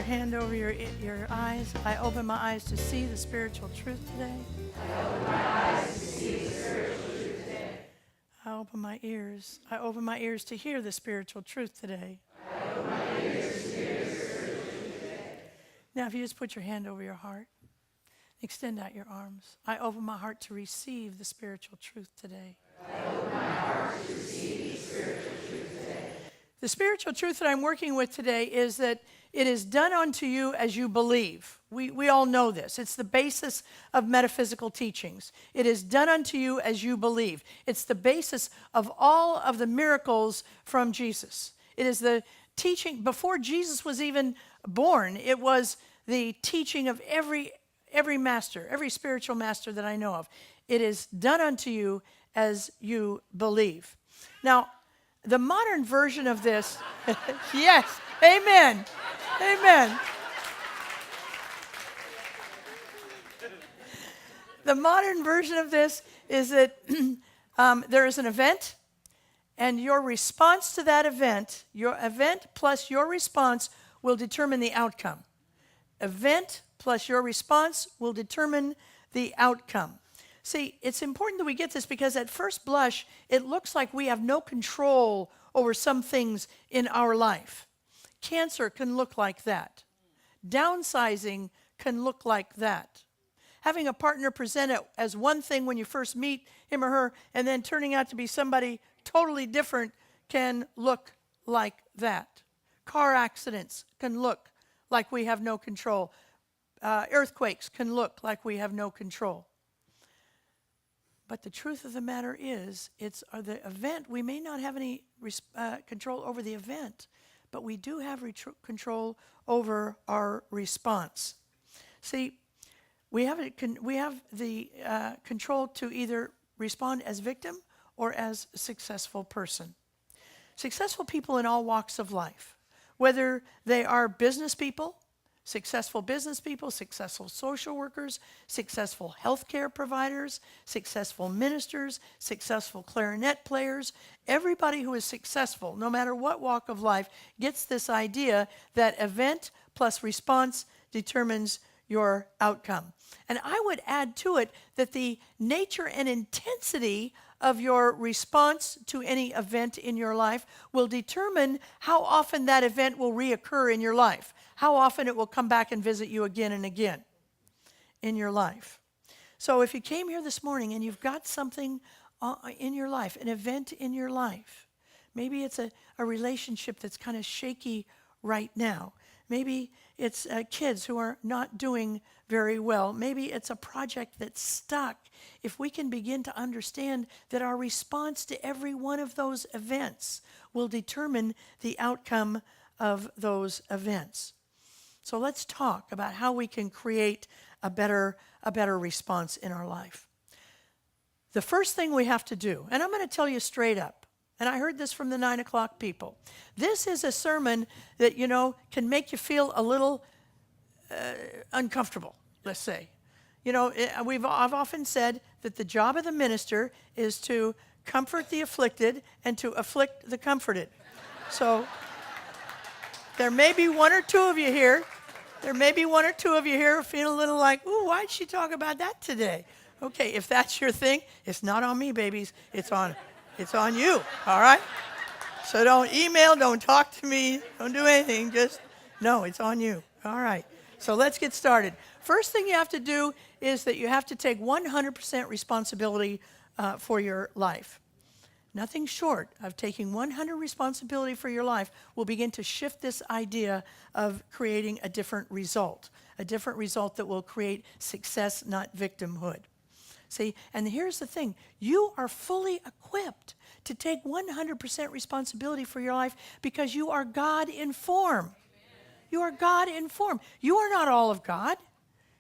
hand over your eyes. I open my eyes to see the spiritual truth today. I open my eyes to see the spiritual truth today. I open my ears. I open my ears to hear the spiritual truth today. I open my ears to hear the spiritual truth today. Now, if you just put your hand over your heart, extend out your arms. I open my heart to receive the spiritual truth today. I open my heart to receive the spiritual truth today. The spiritual truth that I'm working with today is that it is done unto you as you believe. We all know this. It's the basis of metaphysical teachings. It is done unto you as you believe. It's the basis of all of the miracles from Jesus. It is the teaching, before Jesus was even born, it was the teaching of every master, every spiritual master that I know of. It is done unto you as you believe. Now, the modern version of this, yes, amen, amen. The modern version of this is that there is an event, and your response to that event, your event plus your response will determine the outcome. Event plus your response will determine the outcome. See, it's important that we get this because at first blush, it looks like we have no control over some things in our life. Cancer can look like that. Downsizing can look like that. Having a partner present it as one thing when you first meet him or her and then turning out to be somebody totally different can look like that. Car accidents can look like we have no control. Earthquakes can look like we have no control. But the truth of the matter is, it's the event. We may not have any control over the event, but we do have control over our response. See, we have the control to either respond as victim or as a successful person. Successful people in all walks of life, whether they are business people, successful social workers, successful healthcare providers, successful ministers, successful clarinet players. Everybody who is successful, no matter what walk of life, gets this idea that event plus response determines your outcome. And I would add to it that the nature and intensity of your response to any event in your life will determine how often that event will reoccur in your life, how often it will come back and visit you again and again in your life. So if you came here this morning and you've got something in your life, an event in your life, maybe it's a relationship that's kind of shaky right now. Maybe it's kids who are not doing very well. Maybe it's a project that's stuck. If we can begin to understand that our response to every one of those events will determine the outcome of those events. So let's talk about how we can create a better response in our life. The first thing we have to do, and I'm going to tell you straight up, and I heard this from the 9 o'clock people. This is a sermon that, can make you feel a little uncomfortable, let's say. I've often said that the job of the minister is to comfort the afflicted and to afflict the comforted. So there may be one or two of you here. Feeling a little like, ooh, why'd she talk about that today? Okay, if that's your thing, it's not on me, babies. It's on you, all right? So don't email, don't talk to me, don't do anything. No, it's on you. All right. So let's get started. First thing you have to do is that you have to take 100% responsibility for your life. Nothing short of taking 100% responsibility for your life will begin to shift this idea of creating a different result that will create success, not victimhood. See, and here's the thing. You are fully equipped to take 100% responsibility for your life because you are God-informed. You are God-informed. You are not all of God.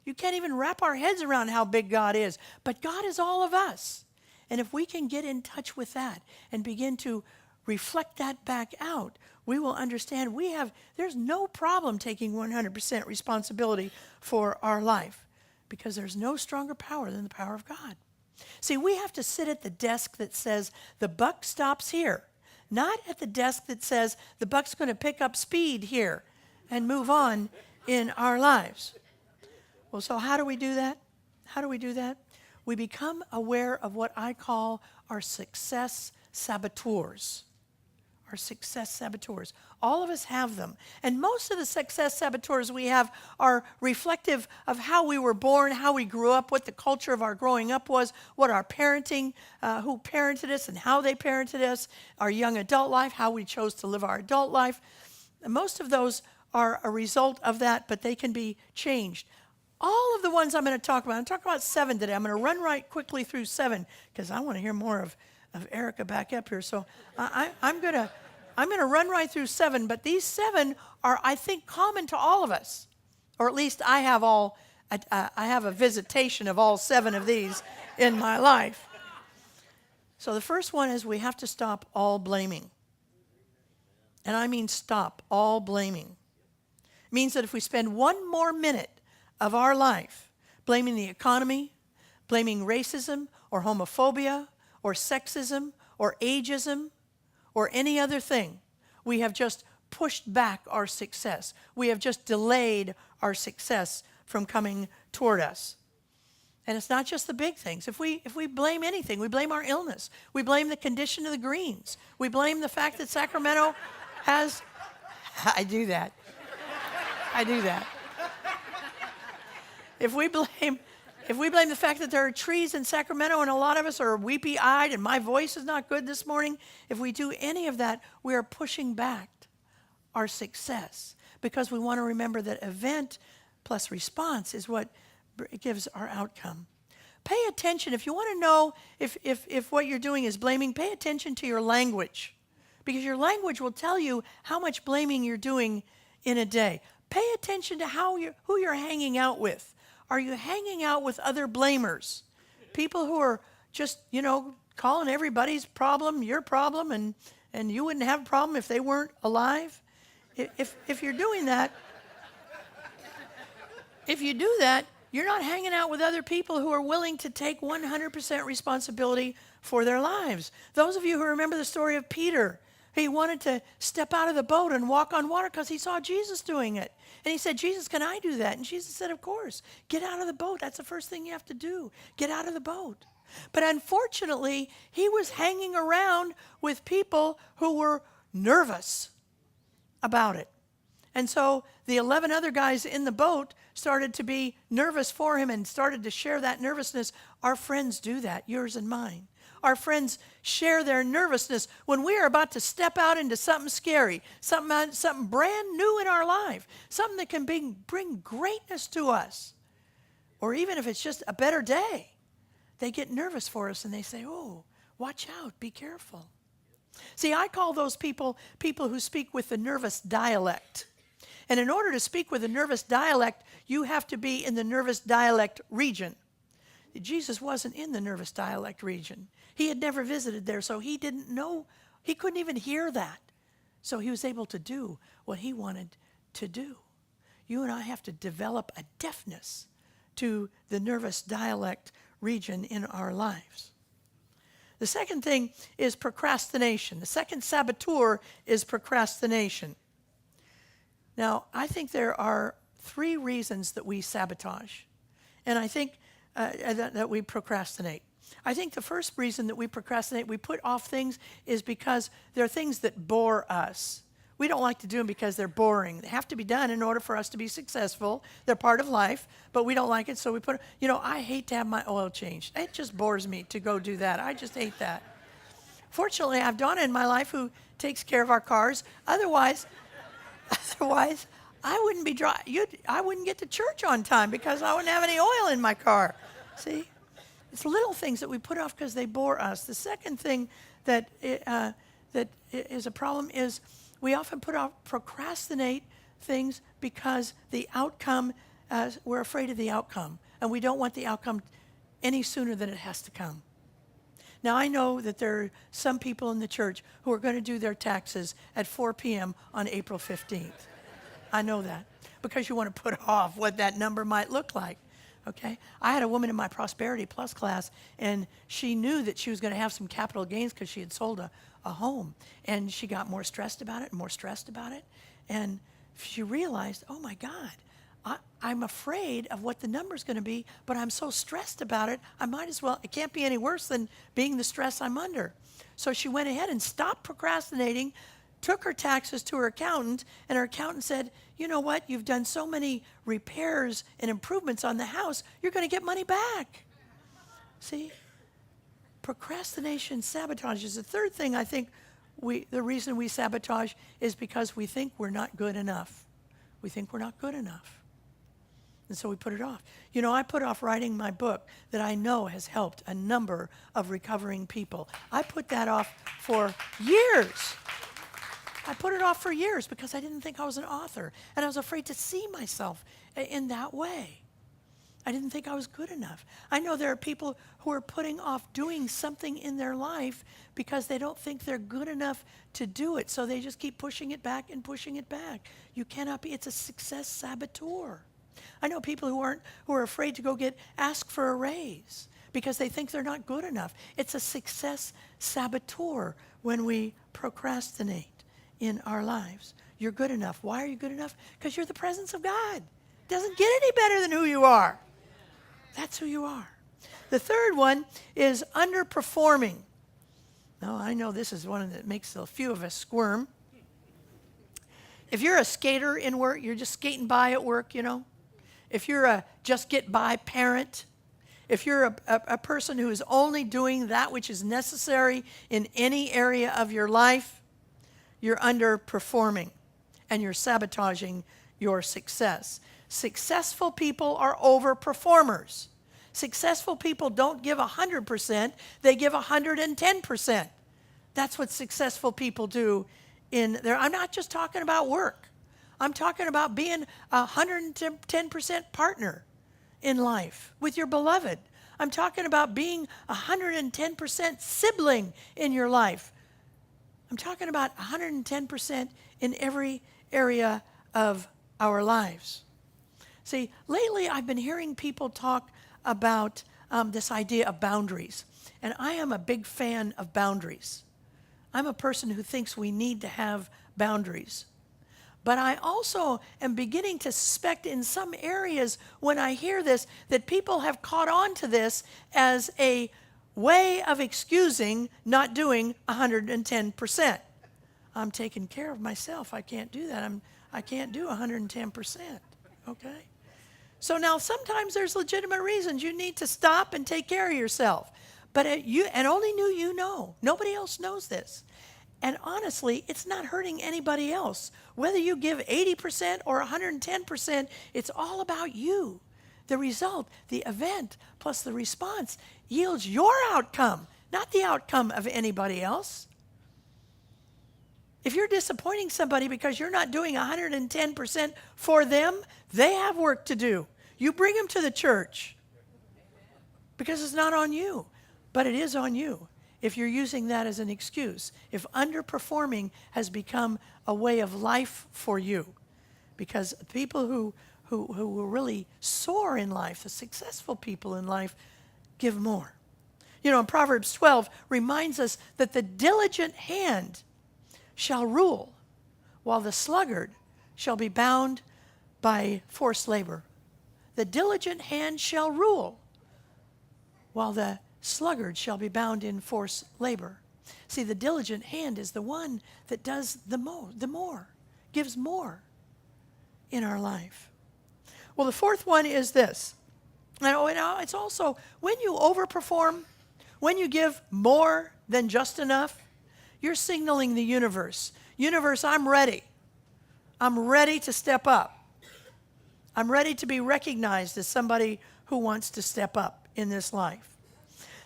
You can't even wrap our heads around how big God is. But God is all of us. And if we can get in touch with that and begin to reflect that back out, we will understand there's no problem taking 100% responsibility for our life. Because there's no stronger power than the power of God. See, we have to sit at the desk that says the buck stops here, not at the desk that says the buck's going to pick up speed here and move on in our lives. Well, so how do we do that? How do we do that? We become aware of what I call our success saboteurs. Our success saboteurs. All of us have them. And most of the success saboteurs we have are reflective of how we were born, how we grew up, what the culture of our growing up was, what our parenting, who parented us and how they parented us, our young adult life, how we chose to live our adult life. And most of those are a result of that, but they can be changed. All of the ones I'm going to talk about, I'm talking about 7 today. I'm going to run right quickly through 7 because I want to hear more of Erica back up here. So I'm going to run right through 7, but these 7 are, I think, common to all of us. Or at least I have a visitation of all 7 of these in my life. So the first one is we have to stop all blaming. And I mean stop all blaming. It means that if we spend 1 more minute of our life blaming the economy, blaming racism or homophobia or sexism or ageism or any other thing, we have just pushed back our success. We have just delayed our success from coming toward us. And it's not just the big things. If we blame anything, we blame our illness. We blame the condition of the greens. We blame the fact that Sacramento has... I do that. If we blame the fact that there are trees in Sacramento and a lot of us are weepy-eyed and my voice is not good this morning, if we do any of that, we are pushing back our success because we want to remember that event plus response is what gives our outcome. Pay attention. If you want to know if what you're doing is blaming, pay attention to your language because your language will tell you how much blaming you're doing in a day. Pay attention to who you're hanging out with. Are you hanging out with other blamers? People who are just, calling everybody's problem your problem and you wouldn't have a problem if they weren't alive? If you're doing that, you're not hanging out with other people who are willing to take 100% responsibility for their lives. Those of you who remember the story of Peter, he wanted to step out of the boat and walk on water because he saw Jesus doing it. And he said, Jesus, can I do that? And Jesus said, of course. Get out of the boat. That's the first thing you have to do. Get out of the boat. But unfortunately, he was hanging around with people who were nervous about it. And so the 11 other guys in the boat started to be nervous for him and started to share that nervousness. Our friends do that, yours and mine. Our friends share their nervousness when we are about to step out into something scary, something brand new in our life, something that can bring greatness to us. Or even if it's just a better day, they get nervous for us and they say, oh, watch out, be careful. See, I call those people who speak with the nervous dialect. And in order to speak with a nervous dialect, you have to be in the nervous dialect region. Jesus wasn't in the nervous dialect region. He had never visited there, so he didn't know. He couldn't even hear that. So he was able to do what he wanted to do. You and I have to develop a deafness to the nervous dialect region in our lives. The second thing is procrastination. The second saboteur is procrastination. Now, I think there are 3 reasons that we sabotage, and I think that we procrastinate. I think the first reason that we procrastinate, we put off things, is because they're things that bore us. We don't like to do them because they're boring. They have to be done in order for us to be successful. They're part of life, but we don't like it, so we put it. I hate to have my oil changed. It just bores me to go do that. I just hate that. Fortunately, I have Donna in my life who takes care of our cars. Otherwise, I wouldn't be I wouldn't get to church on time because I wouldn't have any oil in my car. See? It's little things that we put off because they bore us. The second thing that is a problem is we often procrastinate things because the outcome, we're afraid of the outcome, and we don't want the outcome any sooner than it has to come. Now, I know that there are some people in the church who are going to do their taxes at 4 p.m. on April 15th. I know that because you want to put off what that number might look like. Okay, I had a woman in my Prosperity Plus class, and she knew that she was going to have some capital gains because she had sold a home, and she got more stressed about it and more stressed about it, and she realized, oh my God, I'm afraid of what the number's going to be, but I'm so stressed about it, it can't be any worse than being the stress I'm under. So she went ahead and stopped procrastinating, took her taxes to her accountant, and her accountant said, you know what, you've done so many repairs and improvements on the house, you're going to get money back. See? Procrastination sabotages. The third thing I think the reason we sabotage is because we think we're not good enough. We think we're not good enough. And so we put it off. You know, I put off writing my book that I know has helped a number of recovering people. I put that off for years. I put it off for years because I didn't think I was an author. And I was afraid to see myself in that way. I didn't think I was good enough. I know there are people who are putting off doing something in their life because they don't think they're good enough to do it. So they just keep pushing it back and pushing it back. You cannot be, it's a success saboteur. I know people who are afraid to go ask for a raise because they think they're not good enough. It's a success saboteur when we procrastinate in our lives. You're good enough. Why are you good enough? Because you're the presence of God. It doesn't get any better than who you are. That's who you are. The third one is underperforming. Now, I know this is one that makes a few of us squirm. If you're a skater in work, you're just skating by at work, you know. If you're a just get by parent, if you're a person who is only doing that which is necessary in any area of your life, you're underperforming and you're sabotaging your success. Successful people are overperformers. Successful people don't give 100%, they give 110%. That's what successful people do in there. I'm not just talking about work. I'm talking about being a 110% partner in life with your beloved. I'm talking about being a 110% sibling in your life. I'm talking about 110% in every area of our lives. See, lately I've been hearing people talk about this idea of boundaries. And I am a big fan of boundaries. I'm a person who thinks we need to have boundaries. But I also am beginning to suspect in some areas when I hear this that people have caught on to this as a way of excusing not doing 110%. I'm taking care of myself. I can't do that. I can't do 110%. Okay? So now sometimes there's legitimate reasons you need to stop and take care of yourself. But only you know. Nobody else knows this. And honestly, it's not hurting anybody else. Whether you give 80% or 110%, it's all about you. The result, the event, plus the response yields your outcome, not the outcome of anybody else. If you're disappointing somebody because you're not doing 110% for them, they have work to do. You bring them to the church because it's not on you, but it is on you if you're using that as an excuse. If underperforming has become a way of life for you, because people who really soar in life, the successful people in life, give more. You know, Proverbs 12 reminds us that the diligent hand shall rule, while the sluggard shall be bound by forced labor. The diligent hand shall rule, while the sluggard shall be bound in forced labor. See, the diligent hand is the one that does the more, gives more in our life. Well, the fourth one is this. It's also when you overperform, when you give more than just enough, you're signaling the universe. Universe, I'm ready. I'm ready to step up. I'm ready to be recognized as somebody who wants to step up in this life.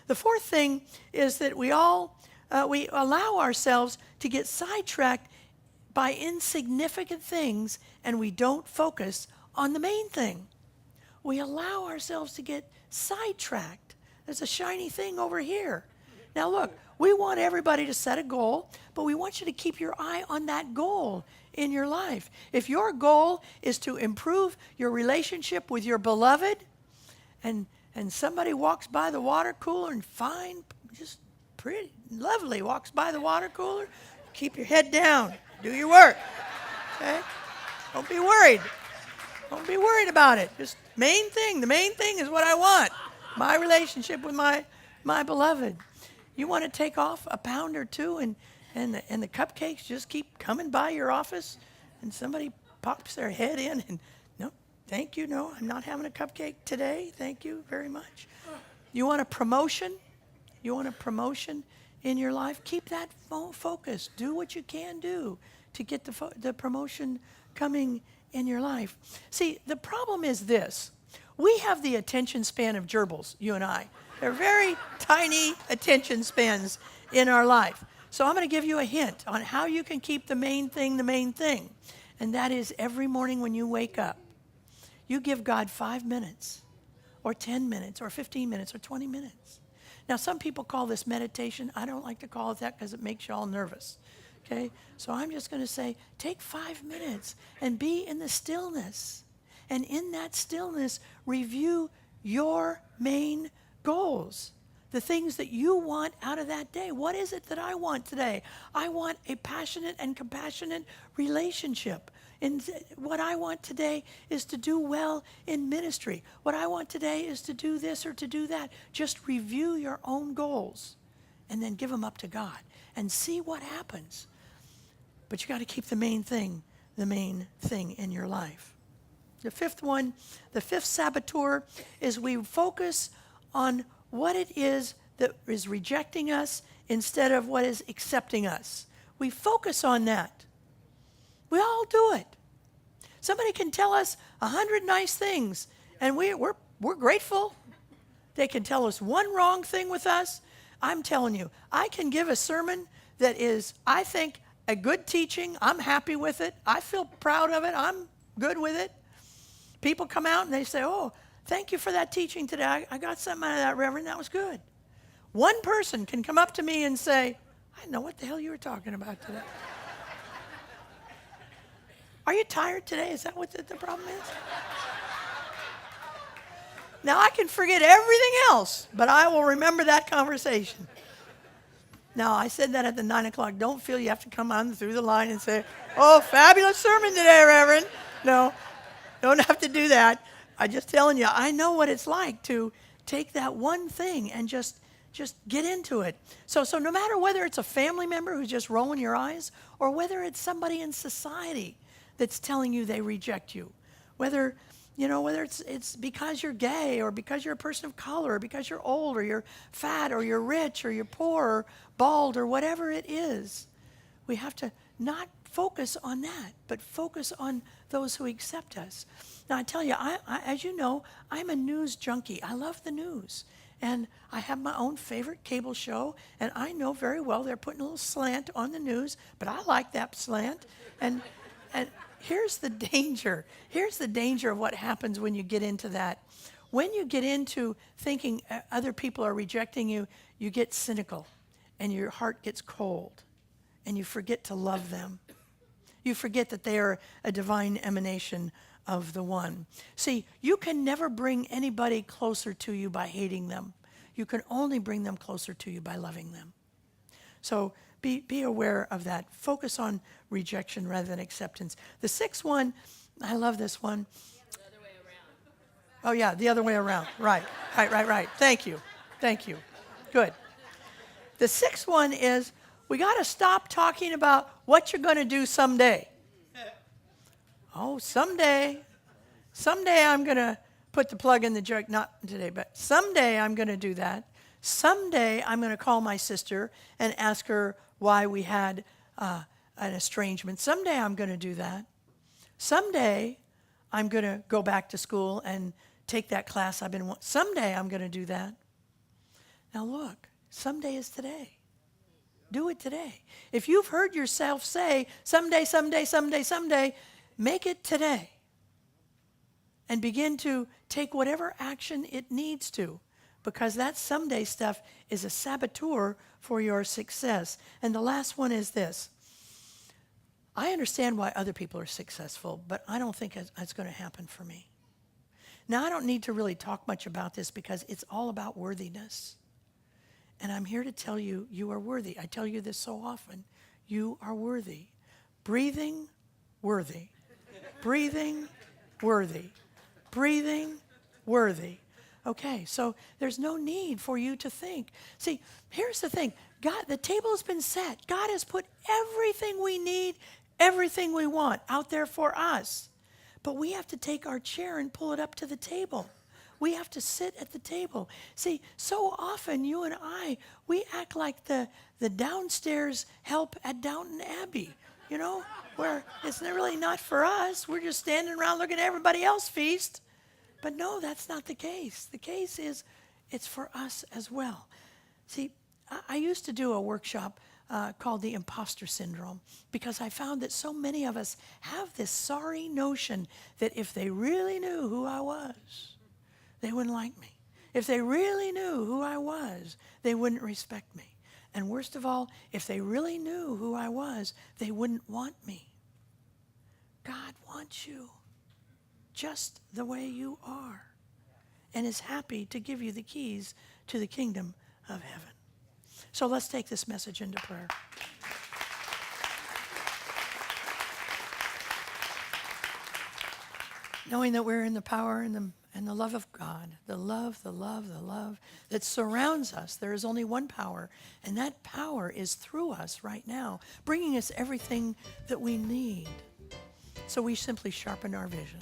The fourth thing is that we allow ourselves to get sidetracked by insignificant things and we don't focus on the main thing. We allow ourselves to get sidetracked. There's a shiny thing over here. Now look, we want everybody to set a goal, but we want you to keep your eye on that goal in your life. If your goal is to improve your relationship with your beloved, and somebody walks by the water cooler and fine, just pretty, lovely, walks by the water cooler, keep your head down, do your work, okay? Don't be worried. Don't be worried about it. Just main thing. The main thing is what I want. My relationship with my beloved. You want to take off a pound or two and the cupcakes just keep coming by your office and somebody pops their head in and, no, thank you, no, I'm not having a cupcake today. Thank you very much. You want a promotion? You want a promotion in your life? Keep that focus. Do what you can do to get the promotion coming in your life. See, the problem is this. We have the attention span of gerbils, you and I. They're very tiny attention spans in our life. So I'm going to give you a hint on how you can keep the main thing. And that is every morning when you wake up, you give God 5 minutes or 10 minutes or 15 minutes or 20 minutes. Now, some people call this meditation. I don't like to call it that because it makes you all nervous. Okay? So I'm just going to say, take 5 minutes and be in the stillness. And in that stillness, review your main goals. The things that you want out of that day. What is it that I want today? I want a passionate and compassionate relationship. And what I want today is to do well in ministry. What I want today is to do this or to do that. Just review your own goals and then give them up to God and see what happens. But you got to keep the main thing in your life. The fifth saboteur is we focus on what it is that is rejecting us instead of what is accepting us. We focus on that. We all do it. Somebody can tell us 100 nice things, and we're grateful. They can tell us one wrong thing with us. I'm telling you, I can give a sermon that is, I think, a good teaching. I'm happy with it. I feel proud of it. I'm good with it. People come out and they say, oh, thank you for that teaching today. I got something out of that, Reverend. That was good. One person can come up to me and say, I know what the hell you were talking about today. Are you tired today? Is that what the problem is? Now, I can forget everything else, but I will remember that conversation. Now, I said that at the 9 o'clock. Don't feel you have to come on through the line and say, oh, fabulous sermon today, Reverend. No, don't have to do that. I'm just telling you, I know what it's like to take that one thing and just get into it. So no matter whether it's a family member who's just rolling your eyes or whether it's somebody in society that's telling you they reject you, whether it's because you're gay or because you're a person of color or because you're old or you're fat or you're rich or you're poor or bald or whatever it is, we have to not focus on that, but focus on those who accept us. Now, I tell you, I as you know, I'm a news junkie. I love the news. And I have my own favorite cable show, and I know very well they're putting a little slant on the news, but I like that slant. And here's the danger. Here's the danger of what happens when you get into that. When you get into thinking other people are rejecting you, you get cynical, and your heart gets cold, and you forget to love them. You forget that they are a divine emanation of the one. See, you can never bring anybody closer to you by hating them. You can only bring them closer to you by loving them. So be aware of that. Focus on rejection rather than acceptance. The sixth one, I love this one. The other way around. Oh, yeah, the other way around. Right. Thank you. Good. The sixth one is we got to stop talking about what you're going to do someday. Oh, someday I'm going to put the plug in the jug. Not today, but someday I'm going to do that. Someday I'm going to call my sister and ask her why we had an estrangement. Someday I'm going to do that. Someday I'm going to go back to school and take that class I've been wanting. Someday I'm going to do that. Now look, someday is today. Do it today. If you've heard yourself say, someday, make it today. And begin to take whatever action it needs to, because that someday stuff is a saboteur for your success. And the last one is this. I understand why other people are successful, but I don't think it's going to happen for me. Now, I don't need to really talk much about this because it's all about worthiness. And I'm here to tell you, you are worthy. I tell you this so often. You are worthy. Breathing, worthy. Breathing, worthy. Breathing, worthy. Okay, so there's no need for you to think. See, here's the thing. God, the table has been set. God has put everything we need, everything we want out there for us. But we have to take our chair and pull it up to the table. We have to sit at the table. See, so often you and I, we act like the downstairs help at Downton Abbey, you know, where it's really not for us. We're just standing around looking at everybody else feast. But no, that's not the case. The case is it's for us as well. See, I used to do a workshop called the imposter syndrome because I found that so many of us have this sorry notion that if they really knew who I was, they wouldn't like me. If they really knew who I was, they wouldn't respect me. And worst of all, if they really knew who I was, they wouldn't want me. God wants you just the way you are and is happy to give you the keys to the kingdom of heaven. So let's take this message into prayer. Knowing that we're in the power and the love of God, the love that surrounds us. There is only one power, and that power is through us right now, bringing us everything that we need. So we simply sharpen our vision.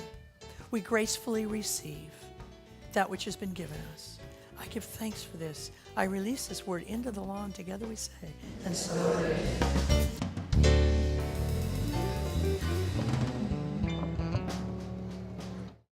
We gracefully receive that which has been given us. I give thanks for this. I release this word into the lawn. Together we say, and so it is.